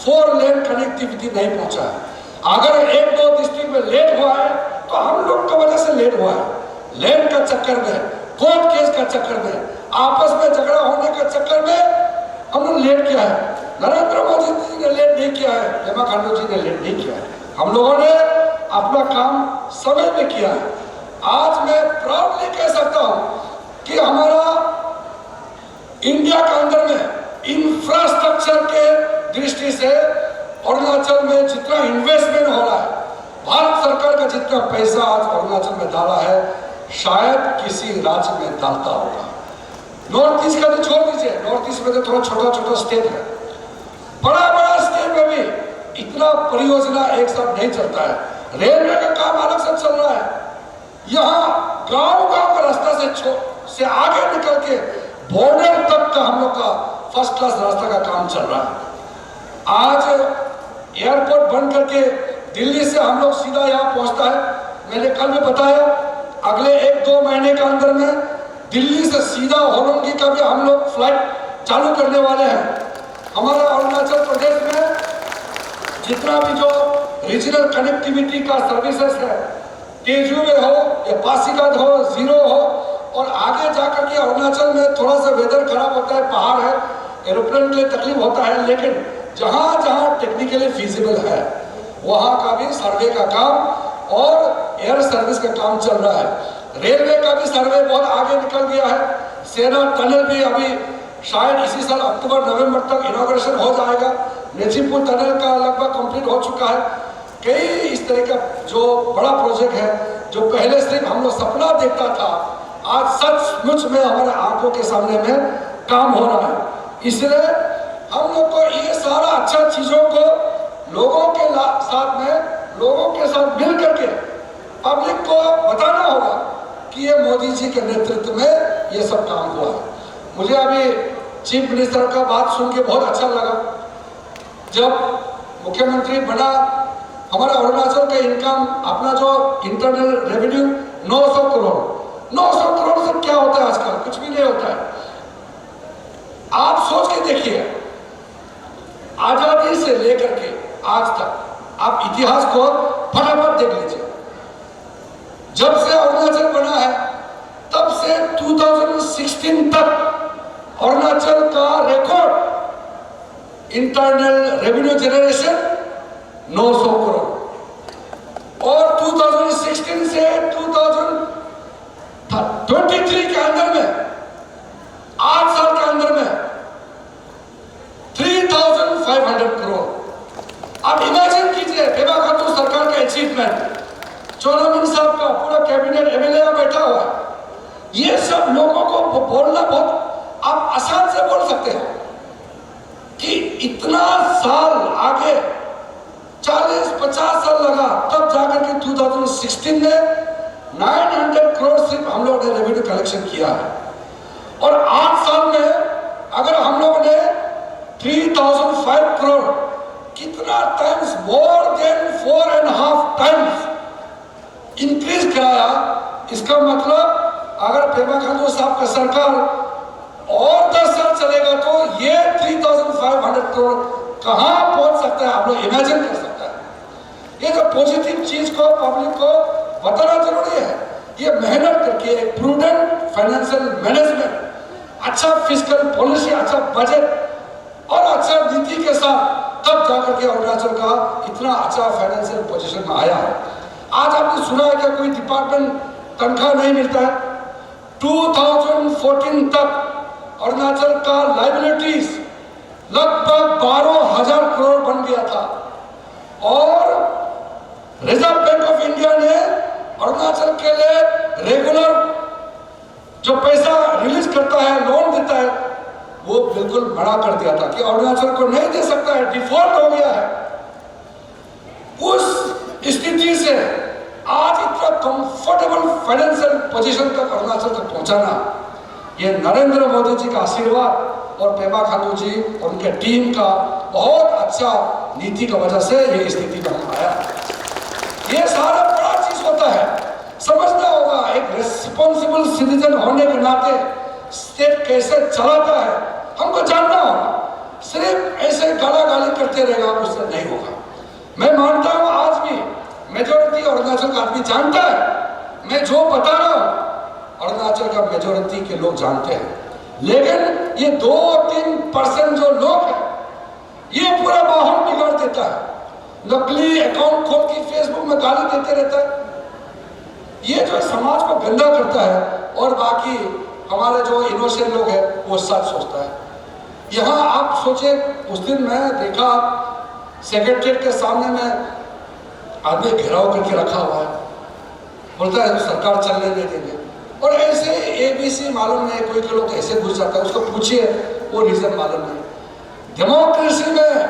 4 लेन कनेक्टिविटी नहीं पहुंचा है। अगर 1-2 डिस्ट्रिक्ट में लेट हुआ है तो हम लोग की वजह से लेट हुआ है। लेन का चक्कर में, कोर्ट केस का चक्कर में, आपस में झगड़ा होने के चक्कर में हम लोग लेट किया है। नरेंद्र मोदी जी ने लेट नहीं किया है, पेमा खांडू जी ने लेट नहीं किया है, हम लोगों ने अपना काम समय में किया है। आज मैं प्राउडली कह सकता हूं कि हमारा इंडिया के अंदर में इंफ्रास्ट्रक्चर के दृष्टि से अरुणाचल में जितना इन्वेस्टमेंट हो रहा है, भारत सरकार का जितना पैसा आज अरुणाचल में डाला है, शायद किसी राज्य में डालता होगा। नॉर्थ ईस्ट का तो छोड़ दीजिए, नॉर्थ ईस्ट में तो थोड़ा छोटा छोटा स्टेट है, बड़ा बड़ा स्टेट में भी इतना परियोजना एक साथ नहीं चलता है। रेलवे का काम अलग से चल रहा है, यहाँ गांव गांव का रास्ता से आगे निकल के बॉर्डर तक का हम लोग का फर्स्ट क्लास रास्ता का काम चल रहा है। आज एयरपोर्ट बंद करके दिल्ली से हम लोग सीधा यहाँ पहुंचता है। मैंने कल भी बताया अगले 1-2 महीने के अंदर में दिल्ली से सीधा होलोंगी का भी हम लोग फ्लाइट चालू करने वाले हैं। हमारा अरुणाचल प्रदेश में जितना भी जो रीजनल कनेक्टिविटी का सर्विसेज है, तेजू में हो या पासीघाट हो, जीरो हो, और आगे जाकर के अरुणाचल में थोड़ा सा वेदर खराब होता है, पहाड़ है, एरोप्लेन के लिए तकलीफ होता है, लेकिन जहाँ जहाँ टेक्निकली फिजिबल है वहाँ का भी सर्वे का काम और एयर सर्विस का काम चल रहा है। रेलवे का भी सर्वे बहुत आगे निकल गया है। सेना टनल भी अभी शायद इसी साल अक्टूबर-नवंबर तक इनॉग्रेशन हो जाएगा। नेचीपुर टनल का लगभग कंप्लीट हो चुका है। कई इस तरह का जो बड़ा प्रोजेक्ट है जो पहले सिर्फ हम लोग सपना देखता था, आज सचमुच में हमारे आंखों के सामने में काम हो रहा है। इसलिए हम लोग को ये सारा अच्छा चीजों को लोगों के साथ में, लोगों के साथ मिल करके पब्लिक को बताना होगा कि ये मोदी जी के नेतृत्व में ये सब काम हुआ है। मुझे अभी चीफ मिनिस्टर का बात सुन के बहुत अच्छा लगा। जब मुख्यमंत्री बना, हमारा अरुणाचल का इनकम, अपना जो इंटरनल रेवेन्यू 900 करोड़, 900 करोड़ से क्या होता है आजकल? कुछ भी नहीं होता है। आप सोच के देखिए, आजादी से लेकर के आज तक आप इतिहास को फटाफट देख लीजिए। जब से अरुणाचल बना है तब से 2016 तक अरुणाचल का record internal revenue generation 900 crore, और 2016 से 2023 के अंदर में, 8 साल के अंदर में 3500 करोड़। आप इमेजिन कीजिए पेमा खातू सरकार का अचीवमेंट, चौधरी साहब का पूरा कैबिनेट एमएलए बैठा हुआ है। ये सब लोगों को बोलना बहुत आप आसान से बोल सकते हो कि इतना साल आगे 40-50 साल लगा, तब जाकर के 2016 में 900 करोड़ सिर्फ हम लोगों ने रेवेन्यू कलेक्शन किया है। और 8 साल में अगर हम लोगों ने 3005 करोड़, कितना times, more than 4.5 times increase कराया। इसका मतलब अगर पेमा खांडू साहब का सरकार और 10 साल चलेगा तो ये 3500 करोड़ कहां पहुंच सकता है, आप लोग इमेजिन कर सकते हैं। ये जो पॉजिटिव चीज को पब्लिक को बताना जरूरी है। ये मेहनत करके एक प्रूडेंट फाइनेंशियल मैनेजमेंट, अच्छा फिस्कल पॉलिसी, अच्छा बजट और अच्छा नीति के साथ तब जाकर के अरुणाचल का इतना अच्छा फाइनेंशियल पोजीशन में आया है। आज आपने सुना है क्या कोई डिपार्टमेंट तनख्वाह नहीं मिलता है? 2014 तक अरुणाचल का लायबिलिटीज लगभग 12,000 करोड़ बन गया था, और रिजर्व बैंक ऑफ इंडिया ने अरुणाचल के लिए रेगुलर जो पैसा रिलीज करता है, लोन देता है, वो बिल्कुल मना कर दिया था कि अरुणाचल को नहीं दे सकता है, डिफॉल्ट हो गया है। उस स्थिति से आज इतना कंफर्टेबल फाइनेंशियल पोजीशन तक अरुणाचल तक पहुंचाना, ये नरेंद्र मोदी जी का आशीर्वाद और पेमा खांडू जी और उनके टीम का बहुत अच्छा नीति की वजह से ये स्थिति बन आया। ये सारा बड़ा चीज होता है, समझना होगा। एक रिस्पॉन्सिबल सिटीजन होने के नाते स्टेट कैसे चलाता है हमको जानना होगा। सिर्फ ऐसे गाला गाली करते रहेगा उससे नहीं होगा। मैं मानता हूं आज भी मेजोरिटी अरुणाचल का आदमी जानता है। मैं जो बता रहा हूं अरुणाचल का मेजोरिटी के लोग जानते हैं, लेकिन ये 2-3% जो लोग हैं ये पूरा माहौल बिगाड़ देता है। नकली अकाउंट खोल के फेसबुक में गाली देते रहता है। ये जो समाज को गंदा करता है, और बाकी हमारे जो इनोसेंट लोग हैं वो सच सोचता है। यहाँ आप सोचे, उस दिन मैं देखा सेक्रेटरीट के सामने में आदमी घेराव करके रखा हुआ है, बोलता है सरकार चलने नहीं देंगे। और ऐसे ABC मालूम नहीं, कोई के लोग ऐसे घुस जाता है, उसको पूछिए वो रीजन मालूम नहीं। डेमोक्रेसी में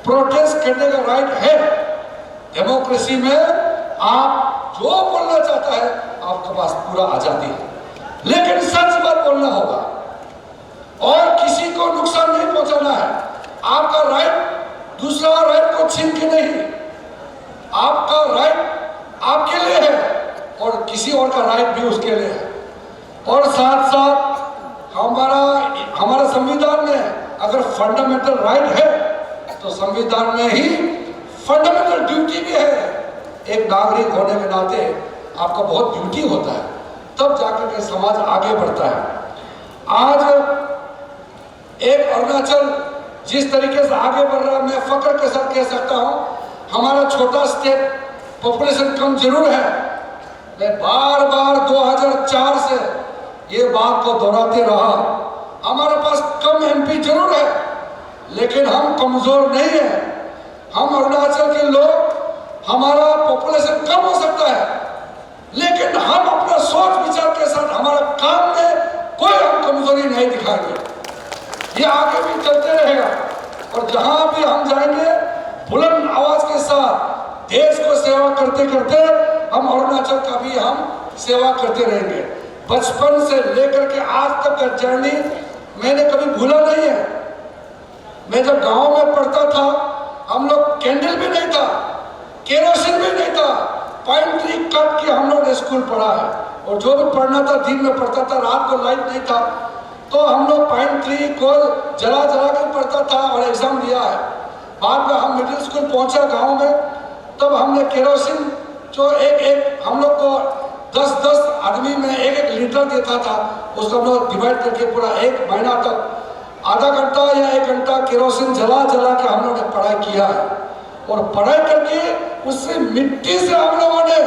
प्रोटेस्ट करने का राइट है। डेमोक्रेसी में आप जो बोलना चाहता है आपके पास पूरा आजादी है, लेकिन सच बात बोलना होगा और किसी को नुकसान नहीं पहुंचाना है। आपका राइट दूसरा राइट को छीन के नहीं, आपका राइट आपके लिए है और किसी और का राइट भी उसके लिए है। और साथ साथ हमारा संविधान में अगर फंडामेंटल राइट है तो संविधान में ही फंडामेंटल ड्यूटी भी है। एक नागरिक होने के नाते आपका बहुत ड्यूटी होता है, तब जाकर के समाज आगे बढ़ता है। आज एक अरुणाचल जिस तरीके से आगे बढ़ रहा है, मैं फख्र के साथ कह सकता हूँ, हमारा छोटा स्टेट, पॉपुलेशन कम जरूर है। मैं बार बार 2004 से ये बात को दोहराते रहा, हमारे पास कम MP जरूर है, लेकिन हम कमजोर नहीं है। हम अरुणाचल के लोग, हमारा पॉपुलेशन कम हो सकता है, लेकिन हम अपना सोच विचार के साथ हमारा काम में कोई हम कमजोरी नहीं दिखाएंगे। ये आगे भी चलते रहेगा, और जहां भी हम जाएंगे बुलंद आवाज के साथ देश को सेवा करते करते हम अरुणाचल का भी हम सेवा करते रहेंगे। बचपन से लेकर के आज तक का जर्नी मैंने कभी भूला नहीं है। मैं जब गांव में पढ़ता था, हम लोग कैंडल भी नहीं था, केरोसिन भी नहीं था, पाइन ट्री काट के हम लोग ने स्कूल पढ़ा है। और जो भी पढ़ना था दिन में पढ़ता था, रात को लाइट नहीं था, तो हम लोग पाइन ट्री को जला जला के पढ़ता था और एग्जाम दिया है। बाद में हम मिडिल स्कूल पहुंचा गांव में, तब हमने केरोसिन जो एक हम लोग को 10-10 आदमी में एक लीटर देता था, उसको हम लोग डिवाइड करके पूरा 1 महीना तक आधा घंटा या 1 घंटा केरोसिन जला जला के हम लोगों ने पढ़ाई किया है। और पढ़ाई करके उससे मिट्टी से हम लोगों ने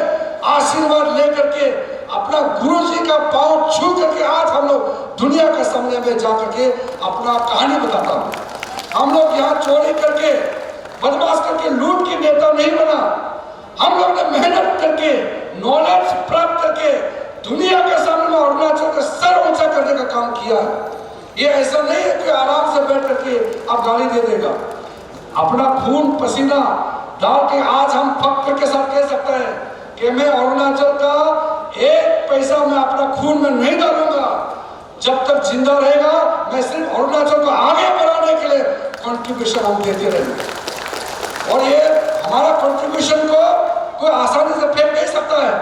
आशीर्वाद लेकर के अपना गुरु जी का पांव छू करके आज हम लोग दुनिया के सामने में जाकर के अपना कहानी बताता हूँ। हम लोग यहाँ चोरी करके बदमाश करके लूट के नेता नहीं बना, हम लोग ने मेहनत करके नॉलेज प्राप्त करके दुनिया के सामने अरुणाचल का सर ऊंचा करने का काम किया है। ये ऐसा नहीं है कि आराम से बैठ करके आप गाली दे देगा, अपना खून पसीना डाल के आज हम फख्र के साथ कह सकते हैं कि मैं अरुणाचल का 1 पैसा मैं अपना खून में नहीं डालूंगा। जब तक जिंदा रहेगा मैं सिर्फ अरुणाचल को आगे बढ़ाने के लिए कंट्रीब्यूशन हम देते रहेंगे। और ये हमारा कंट्रीब्यूशन को कोई आसानी से फेंक नहीं सकता है।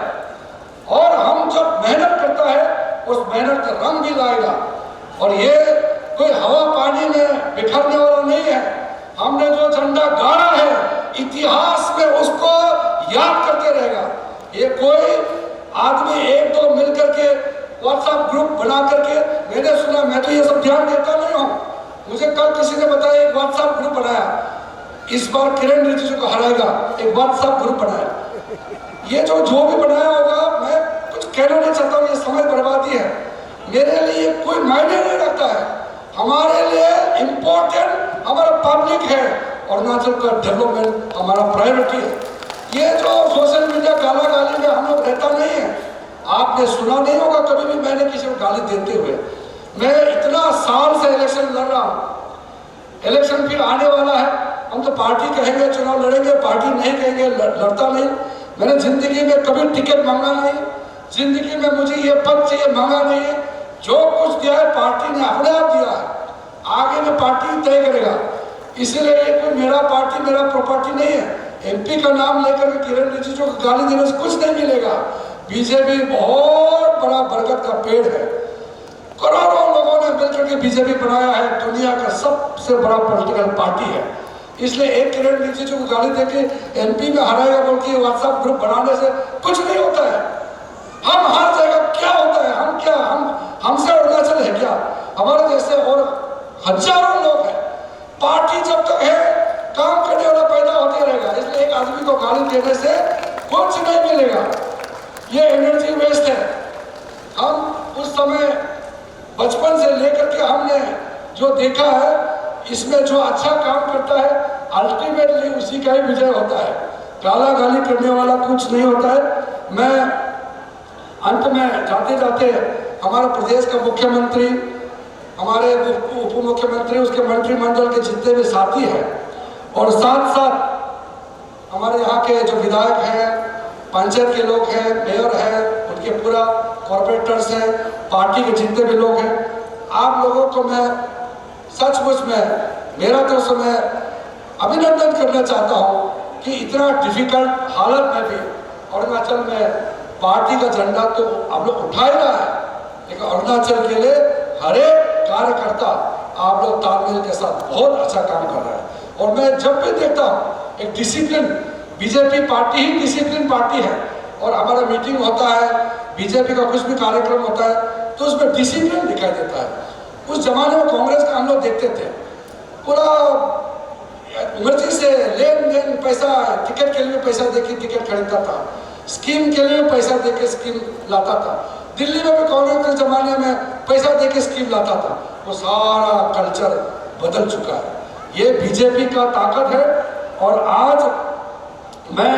और हम जब मेहनत करता है उस मेहनत का रंग भी लाएगा। और ये कोई हवा पानी में बिखरने वाला नहीं है। हमने जो झंडा गाड़ा है इतिहास में उसको याद करते रहेगा। ये कोई आदमी 1-2 मिल करके व्हाट्सएप ग्रुप बना करके, मैंने सुना, मैं तो ये सब ध्यान देता नहीं हूँ, मुझे कल किसी ने बताया एक व्हाट्सएप ग्रुप बनाया, इस बार किरण रिजिजू को हराएगा, एक व्हाट्सएप ग्रुप बनाया। ये जो भी बनाया होगा, मैं कुछ कहना नहीं चाहता हूँ, ये समय बर्बादी है, मेरे लिए कोई मायने नहीं रखता है। हमारे लिए इम्पोर्टेंट हमारा पब्लिक है, अरुणाचल का डेवलपमेंट हमारा प्रायोरिटी है। ये जो सोशल मीडिया गाला गाली में हम लोग रहता नहीं है। आपने सुना नहीं होगा कभी भी मैंने किसी को गाली देते हुए। मैं इतना साल से इलेक्शन लड़ रहा हूँ, इलेक्शन फिर आने वाला है, हम तो पार्टी कहेंगे चुनाव लड़ेंगे, पार्टी नहीं कहेंगे लड़ता नहीं। मैंने जिंदगी में कभी टिकट मांगा नहीं, जिंदगी में मुझे ये पद चाहिए मांगा नहीं है। जो कुछ दिया है पार्टी ने अपने आप दिया है, आगे में पार्टी तय करेगा। इसीलिए ये कोई मेरा पार्टी मेरा प्रॉपर्टी नहीं है। एमपी का नाम लेकर के किरण रिजिजू को गाली देने से कुछ नहीं मिलेगा। बीजेपी बहुत बड़ा बरगद का पेड़ है, करोड़ों लोगों ने मिलकर के बीजेपी बनाया है, दुनिया का सबसे बड़ा पॉलिटिकल पार्टी है। इसलिए एक किरण रिजिजू को गाली देके एमपी में हराएगा बोल के व्हाट्सएप ग्रुप बनाने से कुछ नहीं होता है। हम हर जगह क्या होता है, हम क्या हमसे अरुणाचल है क्या? हमारे जैसे और हजारों लोग हैं। पार्टी जब तक है काम करने वाला पैदा होते रहेगा। इसलिए एक आदमी को गाली देने से कुछ नहीं मिलेगा, ये एनर्जी वेस्ट है। हम उस समय बचपन से लेकर के हमने जो देखा है, इसमें जो अच्छा काम करता है अल्टीमेटली उसी का ही विजय होता है। गाला गाली करने वाला कुछ नहीं होता है। मैं अंत में जाते जाते हमारे प्रदेश का मुख्यमंत्री, हमारे उप मुख्यमंत्री, उसके मंत्रिमंडल के जितने भी साथी हैं और साथ साथ हमारे यहाँ के जो विधायक हैं, पंचायत के लोग हैं, मेयर हैं, उनके पूरा कॉर्पोरेटर्स हैं, पार्टी के जितने भी लोग हैं, आप लोगों को मैं सचमुच में मेरा तरफ से मैं अभिनंदन करना चाहता हूँ कि इतना डिफिकल्ट हालत में भी अरुणाचल में पार्टी का झंडा तो आप लोग उठा ही रहा है, लेकिन अरुणाचल के लिए हर एक कार्यकर्ता आप लोग तालमेल के साथ बहुत अच्छा काम कर रहा है। और मैं जब भी देखता हूँ एक डिसिप्लिन, बीजेपी पार्टी ही डिसिप्लिन पार्टी है और हमारा मीटिंग होता है, बीजेपी का कुछ भी कार्यक्रम होता है तो उसमें डिसिप्लिन दिखाई देता है। उस जमाने में कांग्रेस का हम लोग देखते थे, पूरा मर्जी से लेन देन, पैसा टिकट के लिए पैसा देके टिकट खरीदता था, स्कीम के लिए पैसा देके स्कीम लाता था। दिल्ली में भी कांग्रेस के जमाने में पैसा देके स्कीम लाता था। वो सारा कल्चर बदल चुका है। ये बीजेपी का ताकत है। और आज मैं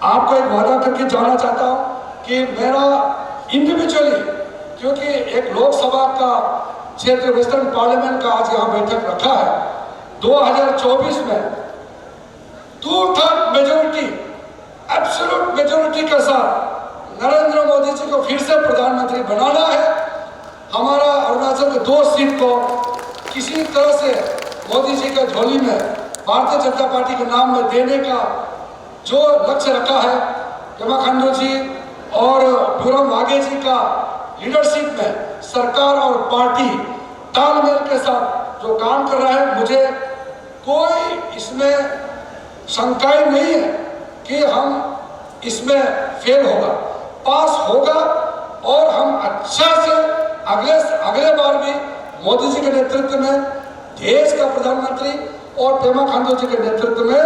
आपको एक वादा करके जाना चाहता हूँ कि मेरा इंडिविजुअली, क्योंकि एक लोकसभा का क्षेत्र वेस्टर्न पार्लियामेंट का आज यहाँ बैठक रखा है, 2024 में 2/3 मेजोरिटी, एब्सोल्यूट मेजोरिटी के साथ नरेंद्र मोदी जी को फिर से प्रधानमंत्री बनाना है। हमारा अरुणाचल के 2 सीट को किसी तरह से मोदी जी के झोली में भारतीय जनता पार्टी के नाम में देने का जो लक्ष्य रखा है, पेमा खांडू जी और ब्यूरम वाघे जी का लीडरशिप में सरकार और पार्टी तालमेल के साथ जो काम कर रहा है, मुझे कोई इसमें शंकाएं नहीं है कि हम इसमें फेल होगा, पास होगा। और हम अच्छा से अगले बार भी मोदी जी के नेतृत्व में देश का प्रधानमंत्री और पेमा खांडू जी के नेतृत्व में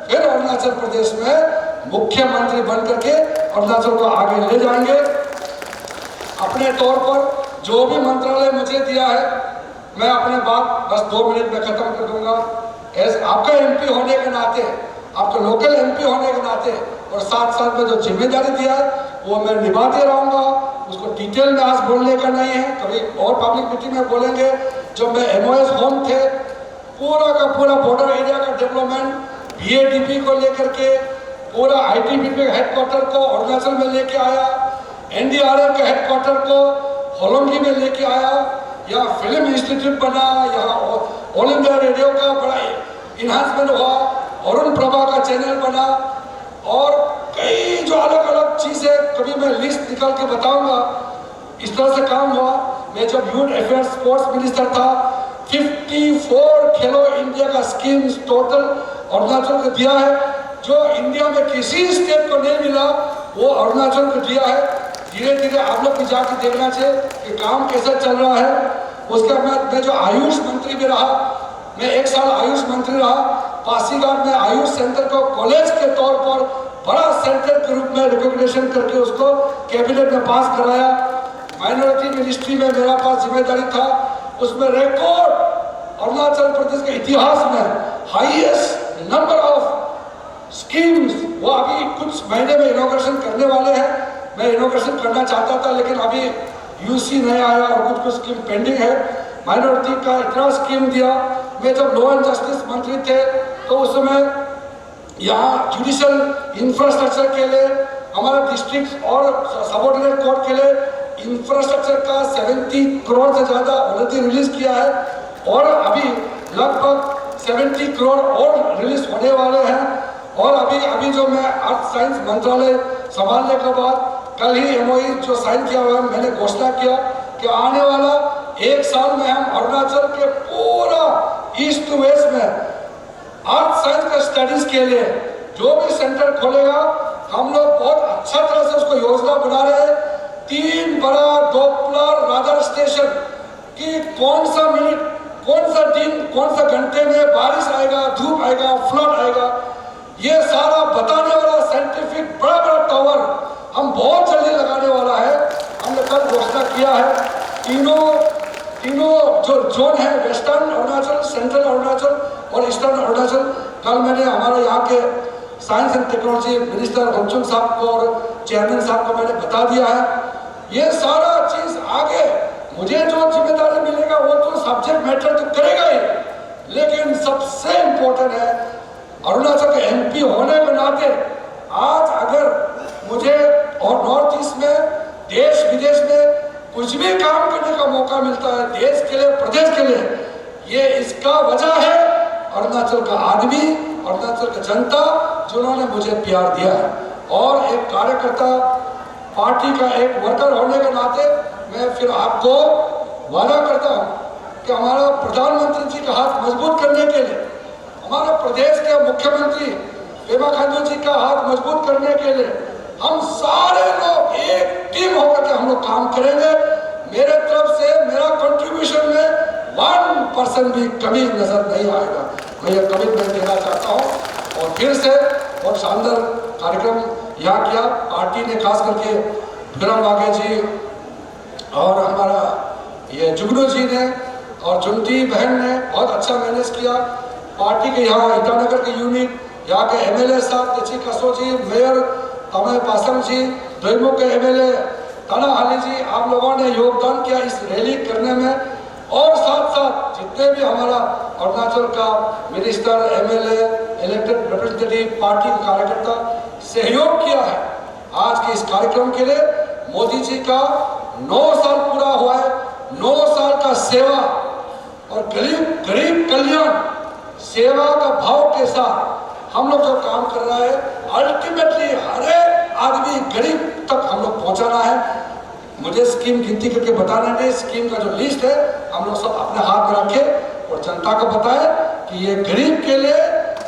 फिर अरुणाचल प्रदेश में मुख्यमंत्री बनकर के अरुणाचल को आगे ले जाएंगे। अपने तौर पर जो भी मंत्रालय मुझे दिया है, मैं अपने बात बस 2 मिनट में खत्म कर दूंगा। एज आपका एमपी होने के नाते, आपका लोकल एमपी होने के नाते, और साथ साथ में जो जिम्मेदारी दिया है वो मैं निभाते रहूंगा। उसको डिटेल में आज बोलने का नहीं है, कभी और पब्लिक मीटिंग में बोलेंगे। जब मैं MOS होम थे, पूरा का पूरा बॉर्डर एरिया का डेवलपमेंट BADP को लेकर के पूरा ITBP हेडक्वार्टर को अरुणाचल में लेके आया, NDRF के हेडक्वार्टर को होलोंगी में लेके आया, यहाँ फिल्म इंस्टीट्यूट बना, यहाँ ऑल इंडिया रेडियो का बड़ा इन्हांसमेंट हुआ, अरुण प्रभा का चैनल बना, और कई जो अलग अलग चीजें कभी मैं लिस्ट निकाल के बताऊंगा। इस तरह से काम हुआ। मैं जब यूथ अफेयर्स स्पोर्ट्स मिनिस्टर था, 54 खेलो इंडिया का स्कीम्स टोटल अरुणाचल को दिया है, जो इंडिया में किसी स्टेट को नहीं मिला वो अरुणाचल को दिया है। धीरे धीरे आप लोग भी जाके देखना चाहिए कि काम कैसा चल रहा है। उसके बाद मैं जो आयुष मंत्री भी रहा, मैं 1 साल आयुष मंत्री रहा। पासीघाट में आयुष सेंटर को कॉलेज के तौर पर बड़ा सेंटर के रूप में रिकॉग्निशन करके उसको कैबिनेट में पास कराया। माइनॉरिटी मिनिस्ट्री में मेरा पास जिम्मेदारी था, उसमें रिकॉर्ड अरुणाचल प्रदेश के इतिहास में हाईएस्ट नंबर ऑफ स्कीम्स, वो अभी कुछ महीने में इनॉग्रेशन करने वाले हैं। मैं इनॉग्रेशन करना चाहता था, लेकिन अभी यूसी नहीं आया और कुछ स्कीम पेंडिंग है। माइनॉरिटी का इतना स्कीम दिया। मैं जब लॉ एंड जस्टिस मंत्री थे तो उस समय यहाँ जुडिशियल इंफ्रास्ट्रक्चर के लिए हमारे डिस्ट्रिक्ट और सबऑर्डिनेट कोर्ट के लिए इंफ्रास्ट्रक्चर का 70 करोड़ से ज़्यादा ऑलरेडी रिलीज किया है, और अभी लगभग 70 करोड़ और रिलीज होने वाले हैं। और अभी जो मैं अर्थ साइंस मंत्रालय संभालने के बाद कल ही MOU जो साइन किया हुआ है, मैंने घोषणा किया कि आने वाला 1 साल में हम अरुणाचल के पूरा ईस्ट टू वेस्ट में अर्थ साइंस का स्टडीज के लिए जो भी सेंटर खोलेगा, हम लोग बहुत अच्छा तरह से उसको योजना बना रहे हैं। 3 बड़ा डॉपलर राडार स्टेशन कि कौन सा मिनट, कौन सा दिन, कौन सा घंटे में बारिश आएगा, धूप आएगा, फ्लड आएगा, ये सारा बताने वाला साइंटिफिक बड़ा बड़ा टावर हम बहुत जल्दी लगाने वाला है। हमने कल घोषणा किया है। तीनों जो जोन है, वेस्टर्न अरुणाचल, सेंट्रल अरुणाचल और ईस्टर्न अरुणाचल, कल मैंने हमारे यहाँ के साइंस एंड टेक्नोलॉजी मिनिस्टर गमचुंग साहब को और चेयरमैन साहब को मैंने बता दिया है। ये सारा चीज आगे मुझे जो जिम्मेदारी मिलेगा वो तो सब्जेक्ट मैटर तो करेगा ही, लेकिन सबसे इम्पोर्टेंट है अरुणाचल के MP होने के नाते आज अगर मुझे और नॉर्थ ईस्ट में देश विदेश में कुछ भी काम करने का मौका मिलता है देश के लिए, प्रदेश के लिए, ये इसका वजह है अरुणाचल का आदमी, अरुणाचल का जनता, जिन्होंने मुझे प्यार दिया है। और एक कार्यकर्ता, पार्टी का एक वर्कर होने के नाते मैं फिर आपको वादा करता हूँ कि हमारा प्रधानमंत्री जी का हाथ मजबूत करने के लिए, हमारे प्रदेश के मुख्यमंत्री पेमा खांडू जी का हाथ मजबूत करने के लिए हम सारे लोग एक टीम होकर के हम लोग काम करेंगे। मेरे तरफ से मेरा कंट्रीब्यूशन में 1% भी कमी नजर नहीं आएगा। मैं ये कमिटमेंट देना चाहता हूँ। और फिर से बहुत शानदार कार्यक्रम यहाँ किया पार्टी ने, खास करके ब्यूरम वाघे जी और हमारा ये जुगनू जी ने और जुंटी बहन ने बहुत अच्छा मैनेज किया। पार्टी के यहाँ ईटानगर के यूनिट, यहाँ के MLA साहब तेची कसो जी, मेयर तमय पासंग जी, दोईमुख के MLA ताना हाली जी, आप लोगों ने योगदान किया इस रैली करने में। और साथ साथ जितने भी हमारा अरुणाचल का minister, MLA, elected representative, party के कार्यकर्ता सहयोग किया है आज के इस कार्यक्रम के लिए। मोदी जी का 9 साल पूरा हुआ है, 9 साल का सेवा और गरीब कल्याण, सेवा का भाव के साथ हम लोग जो काम कर रहा है, अल्टीमेटली हर एक आदमी गरीब तक हम लोग पहुंचाना है। मुझे स्कीम गिनती करके बताने में, स्कीम का जो लिस्ट है हम लोग सब अपने हाथ में रखें और जनता को बताएं कि ये गरीब के लिए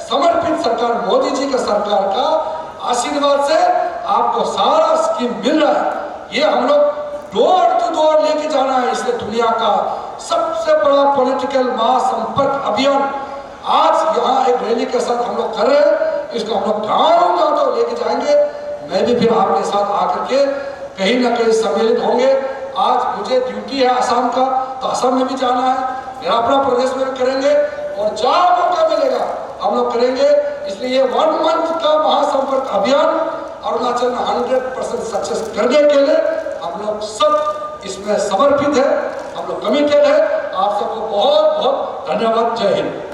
समर्पित सरकार, मोदी जी का सरकार का आशीर्वाद से आपको सारा स्कीम मिल रहा है। ये हम लोग डोर टू डोर लेके जाना है। इसलिए दुनिया का सबसे बड़ा पॉलिटिकल महासंपर्क अभियान आज यहाँ एक रैली के साथ हम लोग कर रहे हैं। इसको हम लोग गाँव तो लेके जाएंगे। मैं भी फिर आपके साथ आकर के कहीं ना कहीं सम्मिलित होंगे। आज मुझे ड्यूटी है असम का, तो असम में भी जाना है, मेरा अपना प्रदेश में भी करेंगे और जहाँ मौका मिलेगा हम लोग करेंगे। इसलिए 1 मंथ का महासंपर्क अभियान अरुणाचल में 100% सक्सेस करने के लिए हम लोग सब इसमें समर्पित है, हम लोग कमिटेड है। आप सबको बहुत बहुत धन्यवाद। जय हिंद।